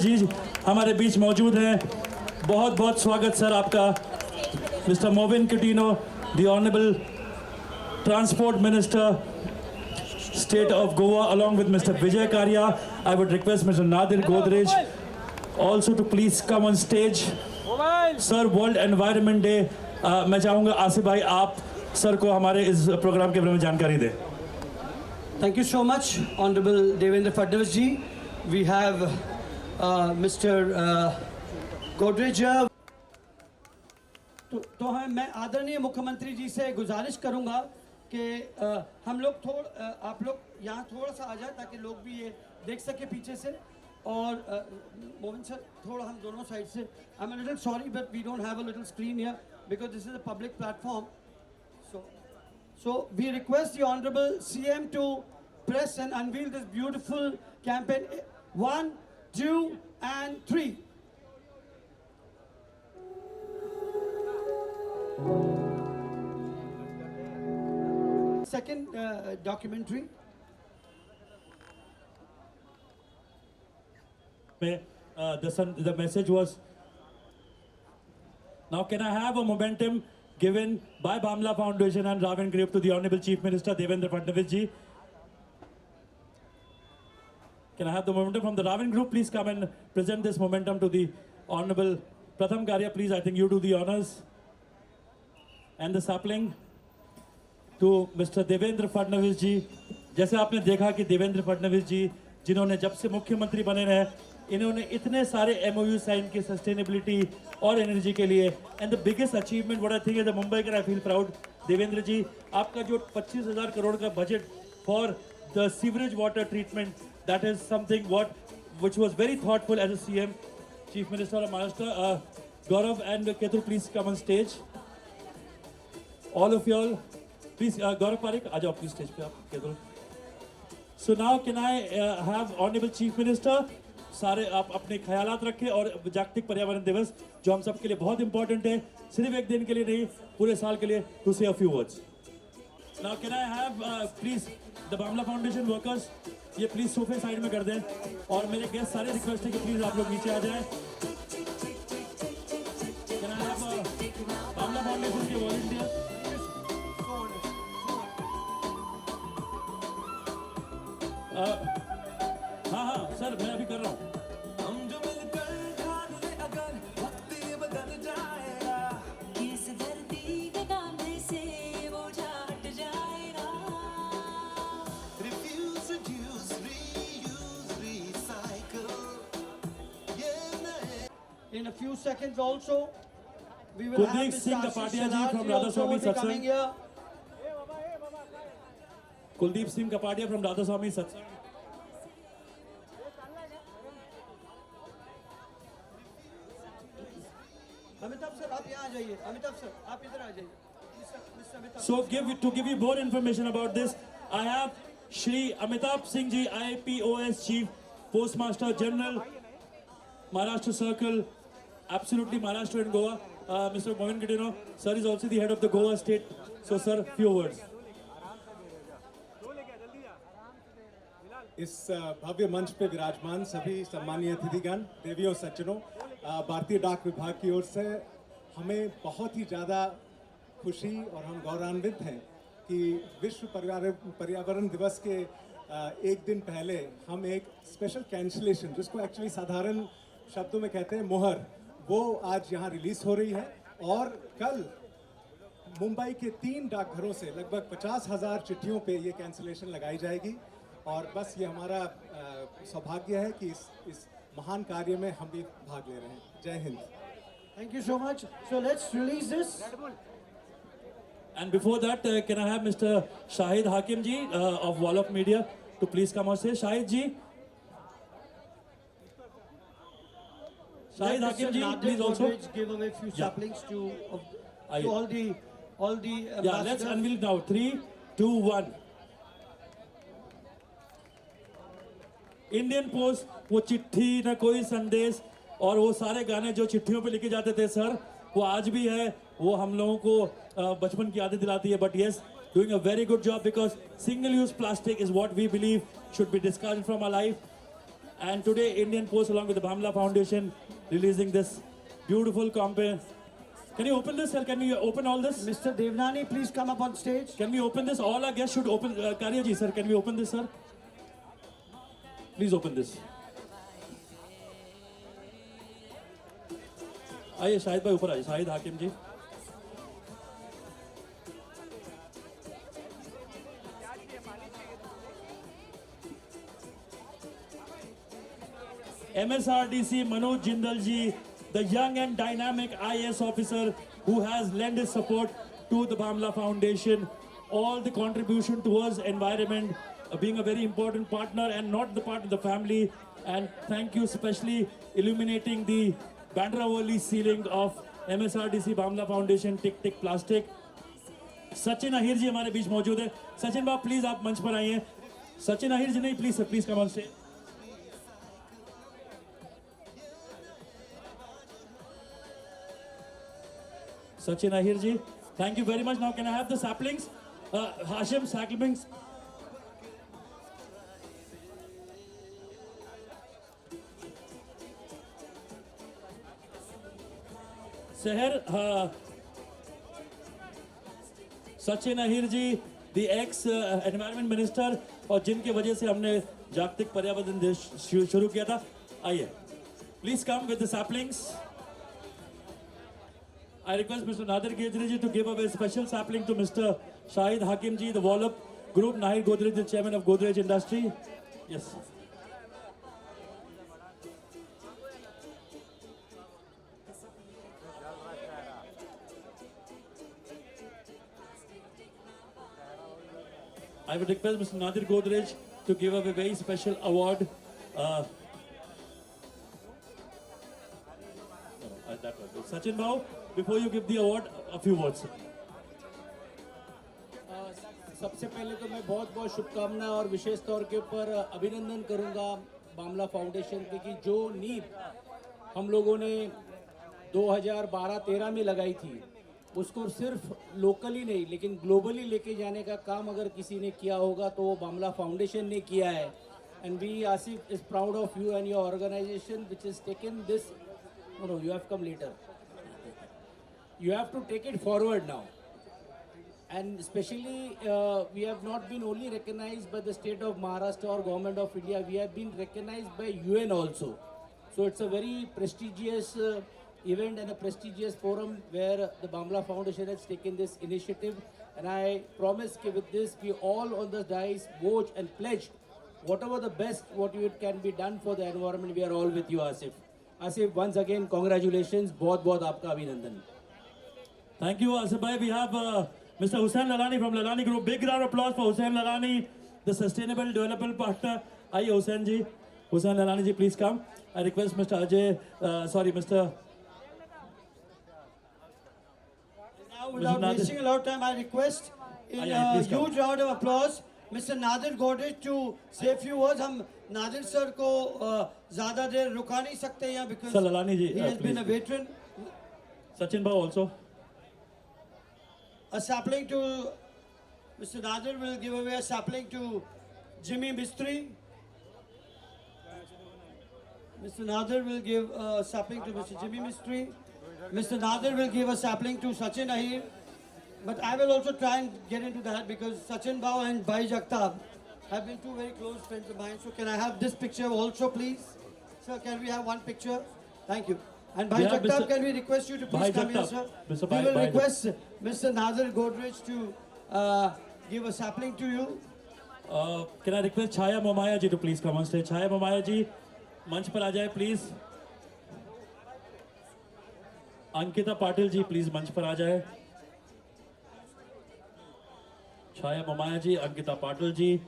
जी हमारे बीच मौजूद हैं। बहुत बहुत स्वागत सर आपका। Mister Mauvin Godinho, the honourable transport minister, State of Goa, along with Mr. Vijay Karya. I would request Mr. Nadir Godrej also to please come on stage. Sir, World Environment Day. मैं चाहूँगा आसिफ भाई आप सर को हमारे इस programme के बारे में जानकारी दें। Thank you so much, Honorable Devendra Fadnavis ji. We have Mr. Godrej. तो मैं आदरणीय मुख्यमंत्री जी से गुजारिश करूंगा कि हम लोग आप लोग यहाँ थोड़ा सा आ जाए ताकि लोग भी ये देख सके पीछे से। और मोहन सर थोड़ा हम दोनों साइड से। I'm a little sorry but we don't have a little screen here because this is a public platform. So we request the Honorable CM to press and unveil this beautiful campaign. 1, 2, and 3. Second documentary. The message was, now can I have a momentum given by Bamla Foundation and Ravin Group to the Honorable Chief Minister Devendra Fadnavis ji. Can I have the momentum from the Ravin Group? Please come and present this momentum to the Honorable Pratham Karya. Please, I think you do the honors. And the sapling to Mr. Devendra Fadnavis ji. जैसे आपने देखा कि देवेंद्र फडणवीस जी जिन्होंने जब से मुख्यमंत्री बने हैं इन्होंने इतने सारे MOU साइन किए सस्टेनेबिलिटी और एनर्जी के लिए। And the biggest achievement what I think is the Mumbai can I feel proud Devendra ji आपका जो 25,000 करोड़ का budget for the sewerage water treatment that is something which was very thoughtful as a CM chief minister of Maharashtra. Gaurav and Ketul please come on stage. All of you all please Gaurav Parikh आ जाओ please stage पे आप Ketul. So now can I have honourable chief minister सारे आप अपने ख्यालात रखें और जागतिक पर्यावरण दिवस जो हम सब के लिए बहुत इंपॉर्टेंट है सिर्फ एक दिन के लिए नहीं पूरे साल के लिए टू से a few words. Now can I have please the Bamla foundation workers ये प्लीज सोफे साइड में कर दें और मेरे गेस्ट सारे रिक्वेस्ट है कि प्लीज आप लोग नीचे आ जाएं। Can I have Bamla foundation के वॉलंटियर हाँ सर मैं अभी कर रहा हूँ। In a few seconds also, we will have Mr. Singh Kapadia ji from Radhaswamy Satsang. Kuldeep Singh Kapadia from Radhaswamy Satsang. Amitabh sir आप यहाँ आ जाइए। अमिताभ सर आप इधर आ जाइए। So to give you more information about this, I have Shri Amitabh Singh ji, IPOS Chief Postmaster General, Maharashtra Circle, absolutely Maharashtra and Goa. Mr. Mohan Gidino, sir is also the head of the Goa state. So sir, few words. इस भव्य मंच पे विराजमान सभी सम्मानीय अतिथिगण, देवियों सज्जनों, भारतीय डाक विभाग की ओर से हमें बहुत ही ज़्यादा खुशी और हम गौरवान्वित हैं कि विश्व पर्यावरण दिवस के एक दिन पहले हम एक स्पेशल कैंसलेशन जिसको एक्चुअली साधारण शब्दों में कहते हैं मोहर, वो आज यहाँ रिलीज़ हो रही है। और कल मुंबई के 3 डाकघरों से लगभग 50,000 चिट्ठियों पे ये कैंसलेशन लगाई जाएगी। और बस ये हमारा सौभाग्य है कि इस महान कार्य में हम भी भाग ले रहे हैं। जय Hind. Thank you so much. So let's release this. And before that, can I have Mr. Shahid Hakim ji of Wall of Media to please come on stage? Shahid ji. Shahid Hakim ji, please also give away a few saplings to all the yeah, let's unveil now. 3, 2, 1. Indian post वो चिट्ठी न कोई संदेश और वो सारे गाने जो चिट्ठियों पे लिखे जाते थे सर वो आज भी है। वो हम लोगों को बचपन की आदत दिलाती है। But yes doing a very good job because single use plastic is what we believe should be discarded from our life And today, Indian Post, along with the Bamla Foundation, releasing this beautiful campaign. Can you open this, sir? Can we open all this? Mr. Devnani, please come up on stage. Can we open this? All our guests should open. Karya ji, sir, can we open this, sir? Please open this. आइए शाहिद भाई ऊपर आइए, शाहिद हाकिम जी. MSRDC Manoj Jindal ji, the young and dynamic IAS officer who has lent his support to the Bamla Foundation, all the contribution towards environment, being a very important partner and not the part of the family. And thank you especially illuminating the Bandravali ceiling of MSRDC Bamla Foundation Tick Tick Plastic. Sachin Ahir जी हमारे बीच मौजूद है. सचिन बाब please आप मंच पर आइए. सचिन अहिर जी नहीं, please sir, please come on stage. Sachin Ahir ji, thank you very much. Now can I have the saplings? Hashim, saplings. Seher, Sachin Ahir ji, the ex-environment minister, और जिनके वजह से हमने जागतिक पर्यावरण दिवस शुरू किया था. आइए. Please come with the saplings. I request Mr. Nadir Gejri ji to give away a special sapling to Mr. Shahid Hakim ji, the Wallop Group, Nahir Godrej, the chairman of Godrej Industry. Yes. I would request Mr. Nadir Godrej to give away a very special award. That one. Sachin Bhau, before you give the award, a few words. सबसे पहले तो मैं बहुत बहुत शुभकामनाएं और विशेष तौर के ऊपर अभिनंदन करूंगा बामला फाउंडेशन के कि जो नींव हम लोगों ने 2012-13 में लगाई थी उसको सिर्फ लोकली नहीं लेकिन ग्लोबली लेके जाने का काम अगर किसी ने किया होगा तो वो बामला फाउंडेशन ने किया है. And we Asif is proud of you and your organisation which is taken this. No, you have come later. You have to take it forward now. And especially, we have not been only recognized by the state of Maharashtra or government of India, we have been recognized by UN also. So it's a very prestigious event and a prestigious forum where the Bamla Foundation has taken this initiative. And I promise that with this, we all on the dais vote and pledge whatever the best, what can be done for the environment. We are all with you, Asif. Asif, once again, congratulations. बहुत आपका अभिनंदन. Thank you, Asif bhai. We have Mr. Hussain Lalani from Lalani Group. Big round of applause for Hussain Lalani, the Sustainable Development Partner. Aye, Hussain ji. Hussain Lalani ji, please come. I request Mr. Ajay, Mr. Now, without wasting a lot of time, I request in a huge round of applause, Mr. Nadir Godrej to say a few words. हम Nadir sir को ज़्यादा देर रुका नहीं सकते यहाँ because Sir Lalani ji, he has been a please. veteran. Sachin Bhau also. A sapling to Mr. Nadir will give away a sapling to Jimmy Mistry. Mr. Nadir will give a sapling to Mr. Jimmy Mistry. Mr. Nadir will give a sapling to Sachin Ahir. But I will also try and get into that because Sachin Bhau and Bhai Jagtab have been two very close friends of mine. So can I have this picture also, please? Sir, can we have one picture? Thank you. And Bhai Yeah, Jagtab, Mr. can we request you to please Bhai come here, Jagtab. sir? Mr. We Bhai- will Bhai request Mr. Nadir Godrej to give a sapling to you. Can I request Chaya Momaya ji to please come on stage? Chaya Momaya ji, मंच पर आ जाए please. Ankita Patil ji please मंच पर आ जाए. Chaya Momaya ji, Ankita Patil ji,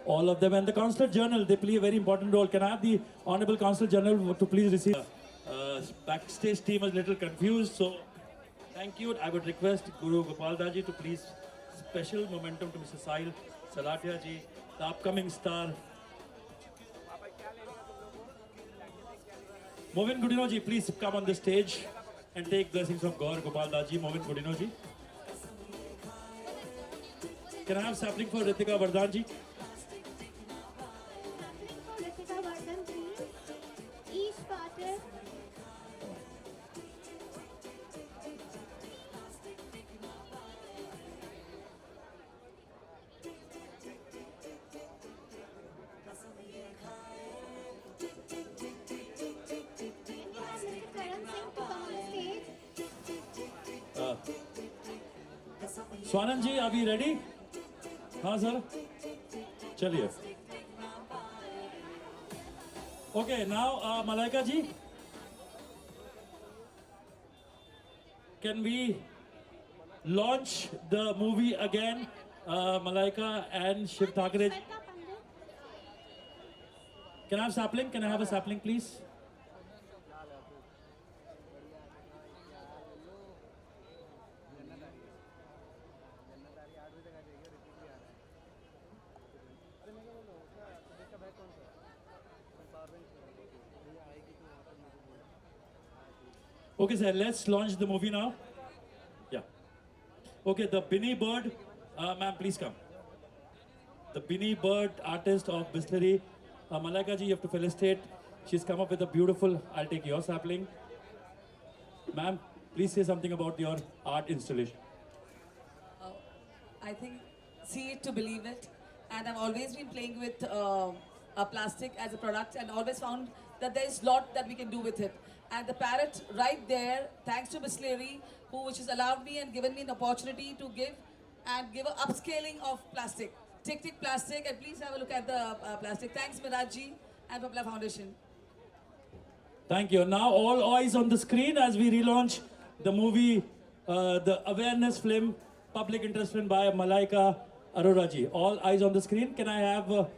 all of them, and the Consulate General, they play a very important role. Can I have the Honorable Consulate General to please receive? Backstage team is a little confused, so thank you. I would request Guru Gopal Daji to please special momentum to Mr. Sahil Salatia ji, the upcoming star. Movin Gudino ji, please come on the stage and take blessings from Gaur Gopal Daji. Movin Gudino ji. Can I have sapling for Ritika Vardhan ji? Ritika Vardhan, please. Karan Singh to come on stage. Swanand ji, are we ready? हाँ sir, चलिए. Okay, now Malaika ji, can we launch the movie again? Malaika and Shiv Thakre. Shweta Pandit. Can I have sapling? Can I have a sapling, please? Okay, sir, let's launch the movie now. Yeah. Okay, the Binny Bird, ma'am, please come. The Binny Bird artist of Bisleri, Malaika ji, you have to felicitate. She's come up with a beautiful, I'll take your sapling. Ma'am, please say something about your art installation. I think see it to believe it, and I've always been playing with plastic as a product, and always found that there's a lot that we can do with it. And the parrot right there, thanks to Bisleri, which has allowed me and given me an opportunity to give a upscaling of plastic. Tick Plastic, and please have a look at the plastic. Thanks Miraj and Papla Foundation. Thank you. Now all eyes on the screen as we relaunch the movie, the awareness film, public interest film by Malaika Arora ji. All eyes on the screen. Can I have